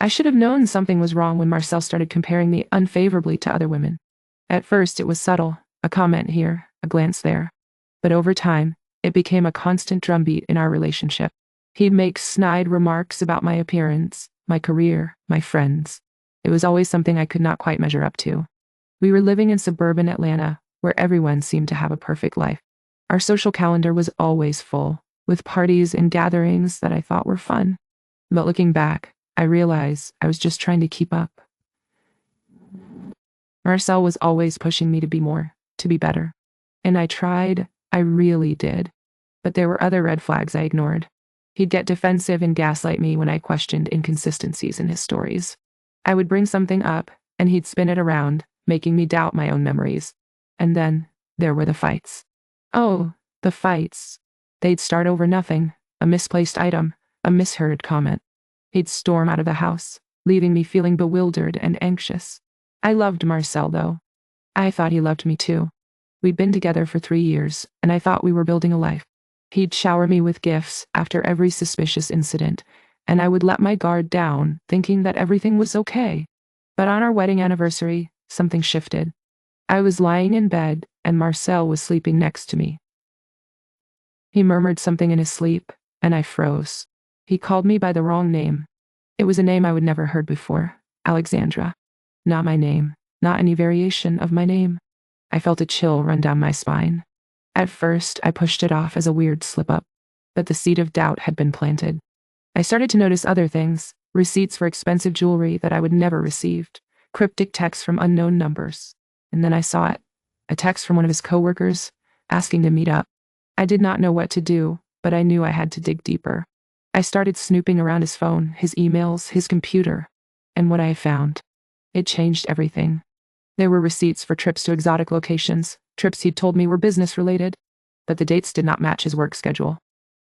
I should have known something was wrong when Marcel started comparing me unfavorably to other women. At first, it was subtle, a comment here, a glance there. But over time, it became a constant drumbeat in our relationship. He'd make snide remarks about my appearance, my career, my friends. It was always something I could not quite measure up to. We were living in suburban Atlanta, where everyone seemed to have a perfect life. Our social calendar was always full, with parties and gatherings that I thought were fun. But looking back, I realized I was just trying to keep up. Marcel was always pushing me to be more, to be better. And I tried, I really did. But there were other red flags I ignored. He'd get defensive and gaslight me when I questioned inconsistencies in his stories. I would bring something up, and he'd spin it around, making me doubt my own memories. And then, there were the fights. Oh, the fights. They'd start over nothing, a misplaced item, a misheard comment. He'd storm out of the house, leaving me feeling bewildered and anxious. I loved Marcel, though. I thought he loved me too. We'd been together for 3 years, and I thought we were building a life. He'd shower me with gifts after every suspicious incident, and I would let my guard down, thinking that everything was okay. But on our wedding anniversary, something shifted. I was lying in bed, and Marcel was sleeping next to me. He murmured something in his sleep, and I froze. He called me by the wrong name. It was a name I would never heard before, Alexandra. Not my name, not any variation of my name. I felt a chill run down my spine. At first, I pushed it off as a weird slip-up, but the seed of doubt had been planted. I started to notice other things, receipts for expensive jewelry that I would never received, cryptic texts from unknown numbers. And then I saw it, a text from one of his coworkers, asking to meet up. I did not know what to do, but I knew I had to dig deeper. I started snooping around his phone, his emails, his computer, and what I found. It changed everything. There were receipts for trips to exotic locations, trips he'd told me were business-related, but the dates did not match his work schedule.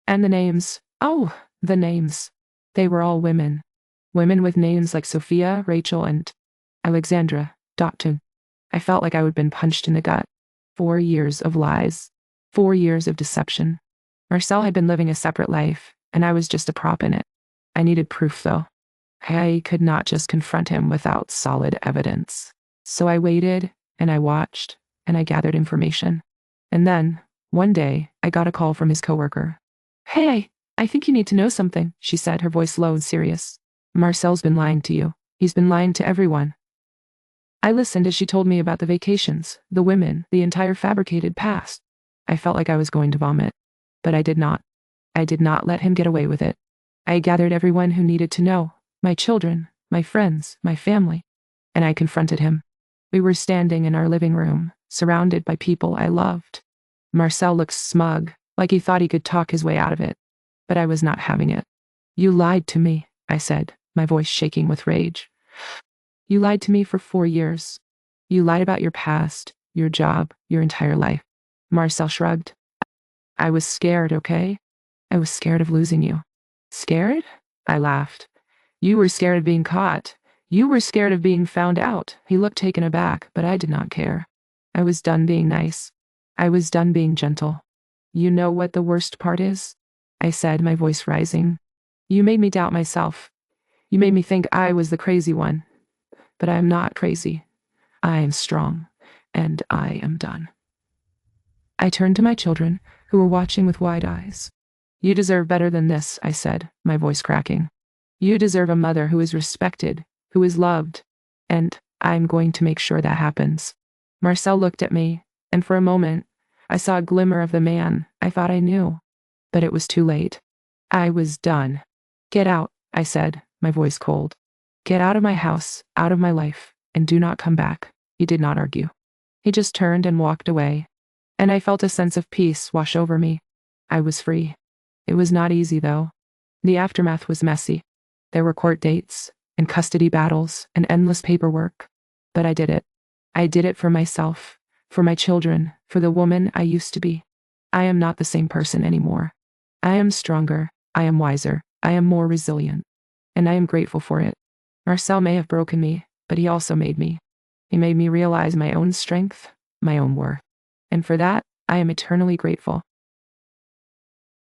And the names, oh, the names. They were all women. Women with names like Sophia, Rachel, and Alexandra. I felt like I had been punched in the gut. 4 years of lies. 4 years of deception. Marcel had been living a separate life, and I was just a prop in it. I needed proof, though. I could not just confront him without solid evidence. So I waited, and I watched, and I gathered information. And then, one day, I got a call from his coworker. "Hey, I think you need to know something," she said, her voice low and serious. "Marcel's been lying to you. He's been lying to everyone." I listened as she told me about the vacations, the women, the entire fabricated past. I felt like I was going to vomit. But I did not. I did not let him get away with it. I gathered everyone who needed to know. My children, my friends, my family. And I confronted him. We were standing in our living room, surrounded by people I loved. Marcel looked smug, like he thought he could talk his way out of it. But I was not having it. "You lied to me," I said, my voice shaking with rage. "You lied to me for 4 years. You lied about your past, your job, your entire life." Marcel shrugged. "I was scared, okay? I was scared of losing you." "Scared?" I laughed. "You were scared of being caught. You were scared of being found out." He looked taken aback, but I did not care. I was done being nice. I was done being gentle. "You know what the worst part is?" I said, my voice rising. "You made me doubt myself. You made me think I was the crazy one. But I am not crazy. I am strong, and I am done." I turned to my children, who were watching with wide eyes. "You deserve better than this," I said, my voice cracking. "You deserve a mother who is respected, who is loved, and I'm going to make sure that happens." Marcel looked at me, and for a moment, I saw a glimmer of the man I thought I knew. But it was too late. I was done. "Get out," I said, my voice cold. "Get out of my house, out of my life, and do not come back." He did not argue. He just turned and walked away, and I felt a sense of peace wash over me. I was free. It was not easy, though. The aftermath was messy. There were court dates, and custody battles, and endless paperwork. But I did it. I did it for myself, for my children, for the woman I used to be. I am not the same person anymore. I am stronger, I am wiser, I am more resilient. And I am grateful for it. Marcel may have broken me, but he also made me. He made me realize my own strength, my own worth. And for that, I am eternally grateful.